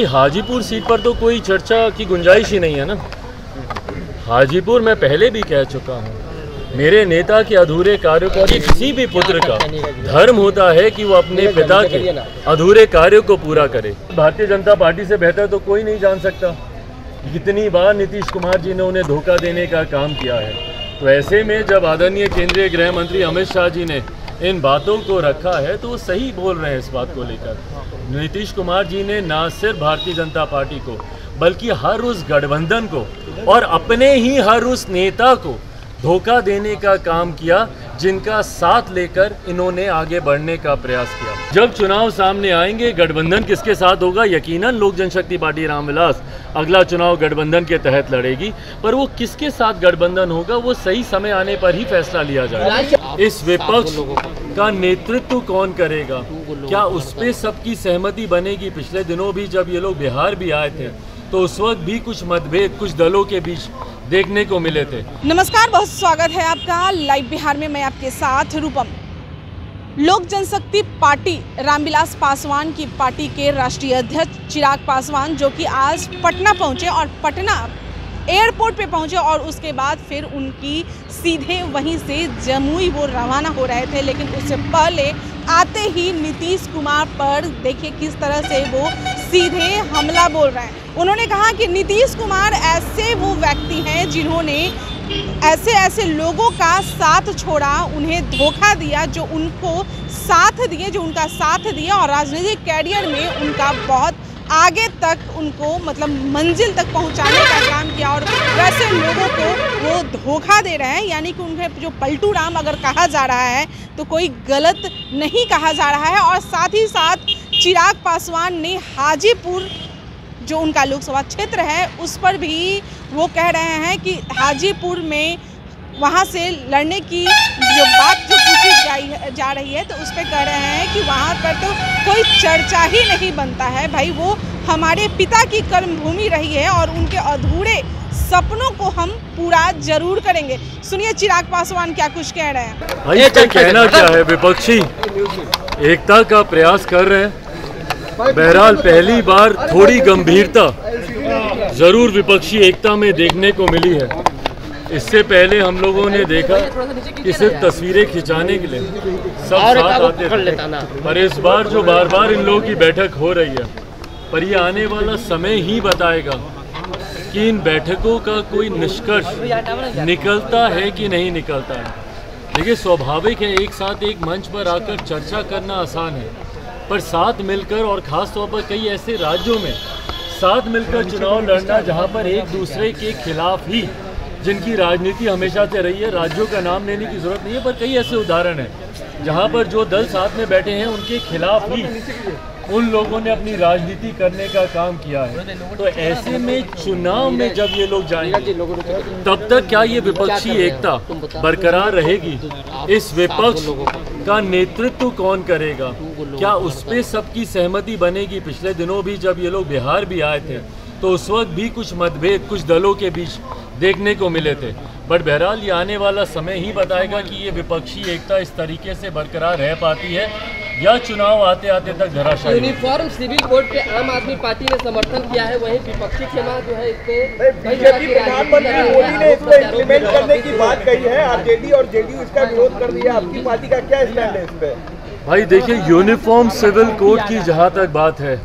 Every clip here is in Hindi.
हाजीपुर सीट पर तो कोई चर्चा की गुंजाइश ही नहीं है ना। हाजीपुर मैं पहले भी कह चुका हूँ, मेरे नेता के अधूरे कार्यों को, किसी भी पुत्र का धर्म होता है कि वो अपने पिता के अधूरे कार्यों को पूरा करे। भारतीय जनता पार्टी से बेहतर तो कोई नहीं जान सकता कितनी बार नीतीश कुमार जी ने उन्हें धोखा देने का काम किया है। तो ऐसे में जब आदरणीय केंद्रीय गृह मंत्री अमित शाह जी ने इन बातों को रखा है तो वो सही बोल रहे हैं। इस बात को लेकर नीतीश कुमार जी ने ना सिर्फ भारतीय जनता पार्टी को बल्कि हर उस गठबंधन को और अपने ही हर उस नेता को धोखा देने का काम किया जिनका साथ लेकर इन्होंने आगे बढ़ने का प्रयास किया। जब चुनाव सामने आएंगे गठबंधन किसके साथ होगा, यकीनन लोक जनशक्ति पार्टी रामविलास अगला चुनाव गठबंधन के तहत लड़ेगी, पर वो किसके साथ गठबंधन होगा वो सही समय आने पर ही फैसला लिया जाएगा। इस विपक्ष का नेतृत्व कौन करेगा, क्या उस पर सबकी सहमति बनेगी। पिछले दिनों भी जब ये लोग बिहार भी आए थे तो उस वक्त भी कुछ मतभेद कुछ दलों के बीच देखने को मिले थे। नमस्कार, बहुत स्वागत है आपका लाइव बिहार में। मैं आपके साथ रूपम। लोक जनशक्ति पार्टी रामविलास पासवान की पार्टी के राष्ट्रीय अध्यक्ष चिराग पासवान जो कि आज पटना पहुंचे और पटना एयरपोर्ट पे पहुंचे और उसके बाद फिर उनकी सीधे वहीं से जमुई वो रवाना हो रहे थे। लेकिन उससे पहले आते ही नीतीश कुमार पर देखिए किस तरह से वो सीधे हमला बोल रहे हैं। उन्होंने कहा कि नीतीश कुमार ऐसे वो व्यक्ति हैं जिन्होंने ऐसे लोगों का साथ छोड़ा, उन्हें धोखा दिया, जो उनको साथ दिए, जो उनका साथ दिया और राजनीतिक कैरियर में उनका बहुत आगे तक उनको मतलब मंजिल तक पहुंचाने का काम किया और वैसे लोगों को वो धोखा दे रहे हैं। यानी कि उन्हें जो पलटू राम अगर कहा जा रहा है तो कोई गलत नहीं कहा जा रहा है। और साथ ही साथ चिराग पासवान ने हाजीपुर जो उनका लोकसभा क्षेत्र है उस पर भी वो कह रहे हैं कि हाजीपुर में वहाँ से लड़ने की जो बात जो पूछी जा रही है तो उस पर कह रहे हैं कि वहाँ पर तो कोई चर्चा ही नहीं बनता है। भाई वो हमारे पिता की कर्मभूमि रही है और उनके अधूरे सपनों को हम पूरा जरूर करेंगे। सुनिए चिराग पासवान क्या कुछ कह रहे हैं। भाई कहना क्या है, विपक्षी एकता का प्रयास कर रहे हैं। बहरहाल पहली बार थोड़ी गंभीरता जरूर विपक्षी एकता में देखने को मिली है। इससे पहले हम लोगों ने देखा कि सिर्फ तस्वीरें खिंचाने के लिए सब साथ आते थे, पर इस बार जो बार बार इन लोगों की बैठक हो रही है, पर ये आने वाला समय ही बताएगा कि इन बैठकों का कोई निष्कर्ष निकलता है कि नहीं निकलता है। देखिए स्वाभाविक है एक साथ एक मंच पर आकर चर्चा करना आसान है, पर साथ मिलकर और ख़ास तौर पर कई ऐसे राज्यों में साथ मिलकर चुनाव लड़ना जहां पर एक दूसरे के खिलाफ ही जिनकी राजनीति हमेशा से रही है, राज्यों का नाम लेने की ज़रूरत नहीं है, पर कई ऐसे उदाहरण हैं जहां पर जो दल साथ में बैठे हैं उनके खिलाफ ही उन लोगों ने अपनी राजनीति करने का काम किया है। तो ऐसे में चुनाव में जब ये लोग जाएंगे तब तक क्या ये विपक्षी एकता बरकरार रहेगी, इस विपक्ष का नेतृत्व कौन करेगा, क्या उस पर सबकी सहमति बनेगी। पिछले दिनों भी जब ये लोग बिहार भी आए थे तो उस वक्त भी कुछ मतभेद कुछ दलों के बीच देखने को मिले थे, बट बहरहाल ये आने वाला समय ही बताएगा कि ये विपक्षी एकता इस तरीके से बरकरार रह पाती है या चुनाव आते आते तक धराशायी। यूनिफॉर्म सिविल कोड पे आम आदमी पार्टी ने समर्थन किया है, वहीं विपक्षी क्षमा जो है इस पे बीजेपी प्रधानमंत्री मोदी ने इसको इम्प्लीमेंट करने की बात कही है। आरजेडी और जेडीयू इसका विरोध कर दिया। आपकी पार्टी का क्या स्टैंड है इस पे? भाई देखिए यूनिफॉर्म सिविल कोड की जहाँ तक बात है,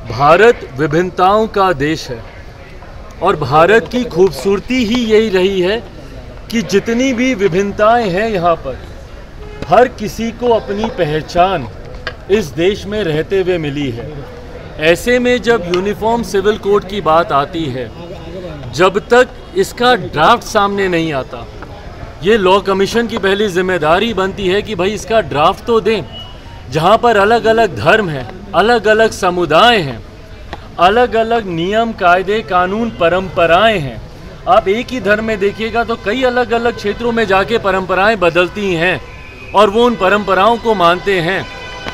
भारत विभिन्नताओं का देश है और भारत की खूबसूरती ही यही रही है कि जितनी भी विभिन्नताएं हैं यहाँ पर हर किसी को अपनी पहचान इस देश में रहते हुए मिली है। ऐसे में जब यूनिफॉर्म सिविल कोड की बात आती है, जब तक इसका ड्राफ्ट सामने नहीं आता, ये लॉ कमीशन की पहली जिम्मेदारी बनती है कि भाई इसका ड्राफ्ट तो दें। जहाँ पर अलग अलग धर्म हैं, अलग अलग समुदाय हैं, अलग अलग नियम कायदे कानून परंपराएं हैं। आप एक ही धर्म में देखिएगा तो कई अलग अलग क्षेत्रों में जाके परंपराएं बदलती हैं और वो उन परंपराओं को मानते हैं।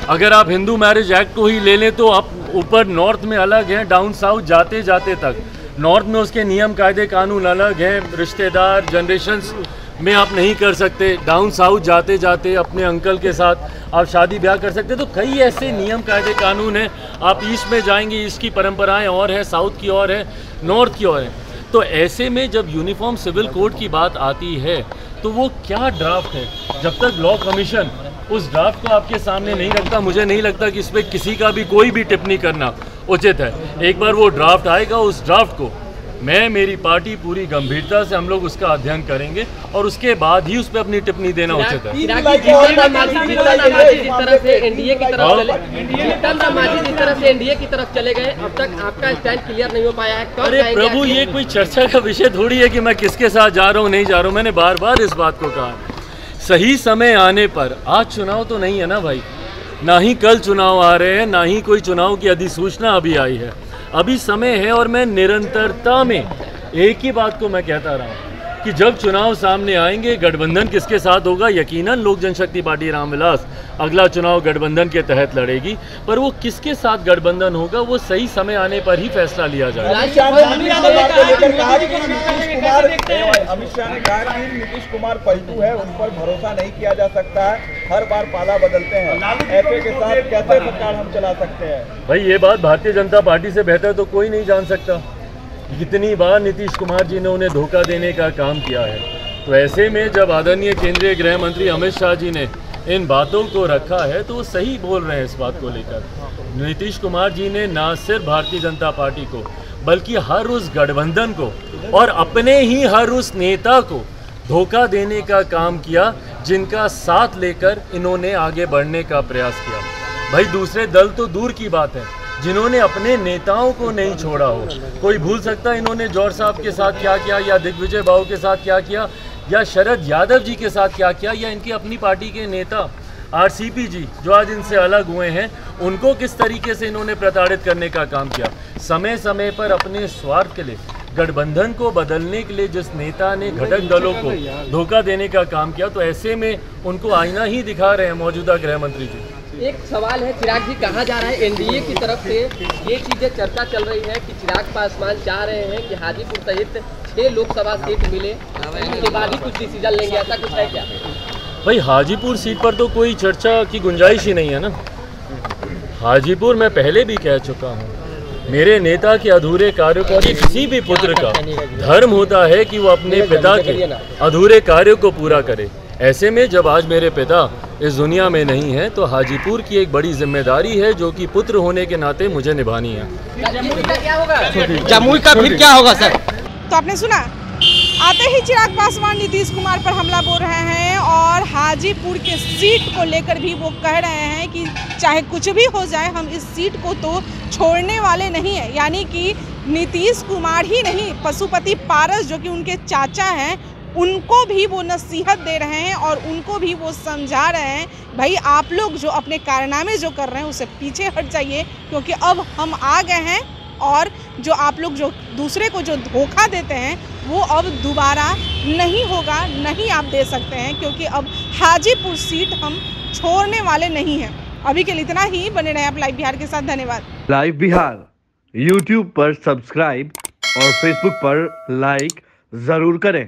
अगर आप हिंदू मैरिज एक्ट को ही ले लें तो आप ऊपर नॉर्थ में अलग हैं, डाउन साउथ जाते जाते तक नॉर्थ में उसके नियम कायदे कानून अलग हैं, रिश्तेदार जनरेशंस में आप नहीं कर सकते, डाउन साउथ जाते जाते अपने अंकल के साथ आप शादी ब्याह कर सकते। तो कई ऐसे नियम कायदे कानून हैं। आप ईस्ट में जाएंगे, ईस्ट की परंपराएं और है, साउथ की और है, नॉर्थ की और है। तो ऐसे में जब यूनिफॉर्म सिविल कोड की बात आती है तो वो क्या ड्राफ्ट है, जब तक लॉ कमीशन उस ड्राफ्ट को आपके सामने नहीं रखता, मुझे नहीं लगता कि इस पर किसी का भी कोई भी टिप्पणी करना उचित है। एक बार वो ड्राफ्ट आएगा, उस ड्राफ्ट को मैं, मेरी पार्टी पूरी गंभीरता से हम लोग उसका अध्ययन करेंगे और उसके बाद ही उस पर अपनी टिप्पणी देना उचित है। जिस तरह से एनडीए की तरफ चले गए, अब तक आपका स्टैंड क्लियर नहीं हो पाया है। अरे प्रभु, ये कोई चर्चा का विषय थोड़ी है कि मैं किसके साथ जा रहा हूँ नहीं जा रहा हूँ। मैंने बार बार इस बात को कहा, सही समय आने पर, आज चुनाव तो नहीं है ना भाई, ना ही कल चुनाव आ रहे हैं, ना ही कोई चुनाव की अधिसूचना अभी आई है। अभी समय है और मैं निरंतरता में एक ही बात को मैं कहता रहा हूँ कि जब चुनाव सामने आएंगे, गठबंधन किसके साथ होगा, यकीनन लोक जनशक्ति पार्टी रामविलास अगला चुनाव गठबंधन के तहत लड़ेगी, पर वो किसके साथ गठबंधन होगा वो सही समय आने पर ही फैसला लिया जाएगा। अमित शाह ने कहा कि नीतीश कुमार पलटू है, उन पर भरोसा नहीं किया जा सकता है, हर बार पाला बदलते हैं, ऐसे के साथ कैसे सरकार हम चला सकते हैं। भाई ये बात भारतीय जनता पार्टी से बेहतर तो कोई नहीं जान सकता। कितनी बार नीतीश कुमार जी ने उन्हें धोखा देने का काम किया है। तो ऐसे में जब आदरणीय केंद्रीय गृह मंत्री अमित शाह जी ने इन बातों को रखा है तो वो सही बोल रहे हैं इस बात को लेकर। नीतीश कुमार जी ने ना सिर्फ भारतीय जनता पार्टी को बल्कि हर उस गठबंधन को और अपने ही हर उस नेता को धोखा देने का काम किया जिनका साथ लेकर इन्होंने आगे बढ़ने का प्रयास किया। भाई दूसरे दल तो दूर की बात है, जिन्होंने अपने नेताओं को नहीं छोड़ा हो। कोई भूल सकता है इन्होंने जौहर साहब के साथ क्या किया, या दिग्विजय बाबू के साथ क्या किया, या शरद यादव जी के साथ क्या किया, या इनकी अपनी पार्टी के नेता आरसीपी जी जो आज इनसे अलग हुए हैं, उनको किस तरीके से इन्होंने प्रताड़ित करने का काम किया। समय समय पर अपने स्वार्थ के लिए, गठबंधन को बदलने के लिए जिस नेता ने घटक दलों को धोखा देने का काम किया, तो ऐसे में उनको आईना ही दिखा रहे हैं मौजूदा गृह मंत्री जी। एक सवाल है चिराग जी, कहा जा रहा है एनडीए की तरफ से ये चीजें चर्चा चल रही है कि चिराग पासवान चाह रहे हैं कि हाजीपुर सहित 6 लोकसभा सीट मिले, उसके बाद ही कुछ डिसीजन लेंगे, ऐसा कुछ है क्या? भाई हाजीपुर सीट पर तो कोई चर्चा की गुंजाइश ही नहीं है ना। हाजीपुर मैं पहले भी कह चुका हूँ, मेरे नेता के अधूरे कार्यों को, किसी भी पुत्र का धर्म होता है कि वो अपने पिता के अधूरे कार्यों को पूरा करे। ऐसे में जब आज मेरे पिता इस दुनिया में नहीं है तो हाजीपुर की एक बड़ी जिम्मेदारी है जो कि पुत्र होने के नाते मुझे निभानी है। जमुई का फिर क्या होगा सर? तो आपने सुना, आते ही चिराग पासवान नीतीश कुमार पर हमला बोल रहे हैं और हाजीपुर के सीट को लेकर भी वो कह रहे हैं कि चाहे कुछ भी हो जाए हम इस सीट को तो छोड़ने वाले नहीं है। यानी कि नीतीश कुमार ही नहीं, पशुपति पारस जो कि उनके चाचा हैं, उनको भी वो नसीहत दे रहे हैं और उनको भी वो समझा रहे हैं, भाई आप लोग जो अपने कारनामे जो कर रहे हैं उससे पीछे हट जाइए, क्योंकि अब हम आ गए हैं और जो आप लोग जो दूसरे को जो धोखा देते हैं वो अब दोबारा नहीं होगा, नहीं आप दे सकते हैं, क्योंकि अब हाजीपुर सीट हम छोड़ने वाले नहीं हैं। अभी के लिए इतना ही। बने रहे आप लाइव बिहार के साथ। धन्यवाद। लाइव बिहार यूट्यूब पर सब्सक्राइब और फेसबुक पर लाइक जरूर करें।